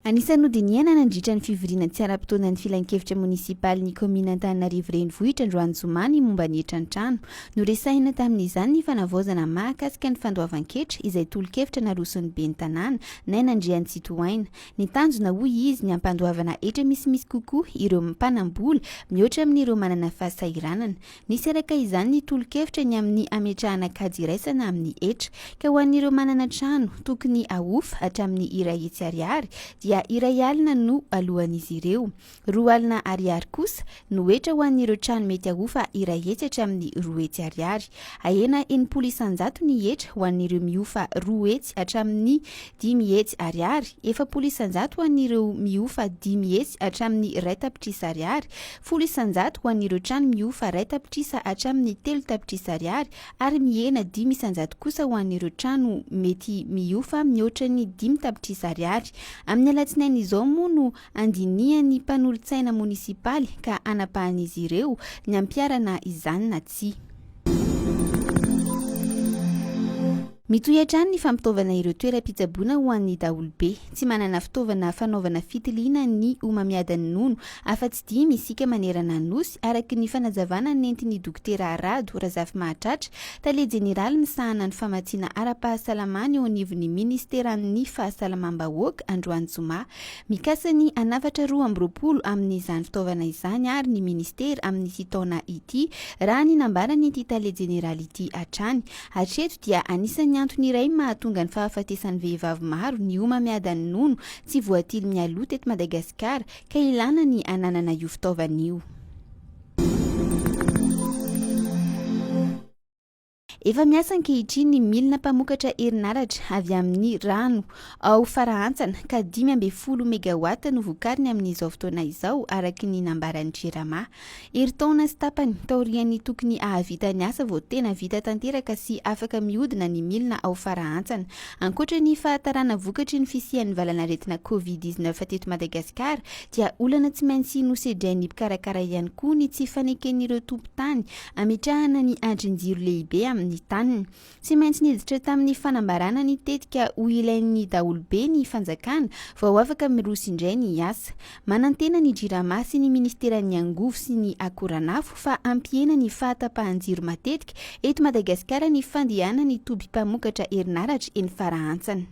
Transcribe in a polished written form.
Anisan'ny nodiniana nandritra ny fivoriana tsy ara-potoana ny filan-kevitra munisipaly ny komina Antananarivo renivohitra Androany Zoma ny momba ny etran-trano. Noresahina tamin'izany ny fanavaozana mahakasika ny fandoavan-ketra izay tolo-kevitra naroson'ny ben'ny tanàna na nandrian'ny Citoaina. Ny tanjona hoy izy ny ampandoavana etra misimisy kokoa ireo mpanambola mihoatra amin'ireo manana fahasahiranana. Nisy araka izany ny tolo-kevitra ny amin'ny ametrahana kajy iraisana amin'ny etra ka ho an'ireo manana trano tokony ahofa hatramin'ny iray hetsy ariary dia iray alina no alohan'izy ireo. 2 alina ariary kosa no etra ho an'ireo trano mety ahofa iray hetsy hatramin'ny 2 hetsy ariary. Ahena 700 ny etra ho an'ireo miofa 2 hetsy hatramin'ny 5 hetsy ariary, 700 ho an'ireo miofa 5 hetsy hatramin'ny 2 tapitrisa ariary, 100 ho an'ireo trano miofa 2 tapitrisa hatramin'ny 3 tapitrisa ariary ary mihena 500 kosa ho an'ireo trano mety miofa mihoatra ny 5 tapitrisa ariary. Amin'ny alatsinainy izao moa no andinian'ny mpanolontsaina munisipaly ka anapahan'izy ireo ny ampiarana izany na tsia. Mitohy-hatrany ny fampitaovana ireo toeram-pitsaboana ho an'ny daholobe. Tsy manana fitaovana fanaovana fitiliana ny omamiadan'ny nono afa-tsy dimy isika manerana ny nosy araka ny fanazavana nentin'ny dokotera Rado Razafy-Mahatratra, tale jeneraly ny sahana ny famatsiana ara-pahasalamana eo anivon'ny ministeran'ny fahasalamam-bahoaka Androany Zoma. Mikasa ny anavatra 20 amin'izany fitaovana izany ary ny ministera amin'ity taona ity raha ny nambarany ity tale jeneraly ity hatrany. Hatreto dia anisany antony iray mahatonga ny fahafatesan'ny vehivavy maro ny omamiadan'ny nono tsy voatily mialoha teto Madagasikara ka ilana ny ananana io fitaovana io. Efa miasa ankehitriny ny milina mpamokatra herinaratra avy amin'ny rano ao Farahantsana ka 5.10 megawatt no vokariny amin'izao fotoana izao araka ny nambaran'ny JIRAMA. Herintaona sy tapany taorian'ny tokony ahavita ny asa vao tena vita tanteraka sy afaka mihodina ny milina ao Farahantsana. Ankoatra ny fahatarana vokatry ny fisian'ny valanaretina COVID-19 teto Madagasikara dia olana tsy maintsy nosedrain'ny mpikarakara ihany koa ny tsy faneken'ireo tompon-tany ametrahana ny andrin-jiro lehibe amin'ny taniny. Tsy maintsy niditra tamin'ny fanambarana ny tetika ho ilain'ny daholobe ny fanjakana vao afaka miroso indray ny asa. Manantena ny JIRAMA sy ny ministeran'ny angovo sy ny akoranafo fa ampiena ny fahatapahan-jiro matetika eto Madagasikara ny fandehana ny toby mpamokatra herinaratra eny Farahantsana.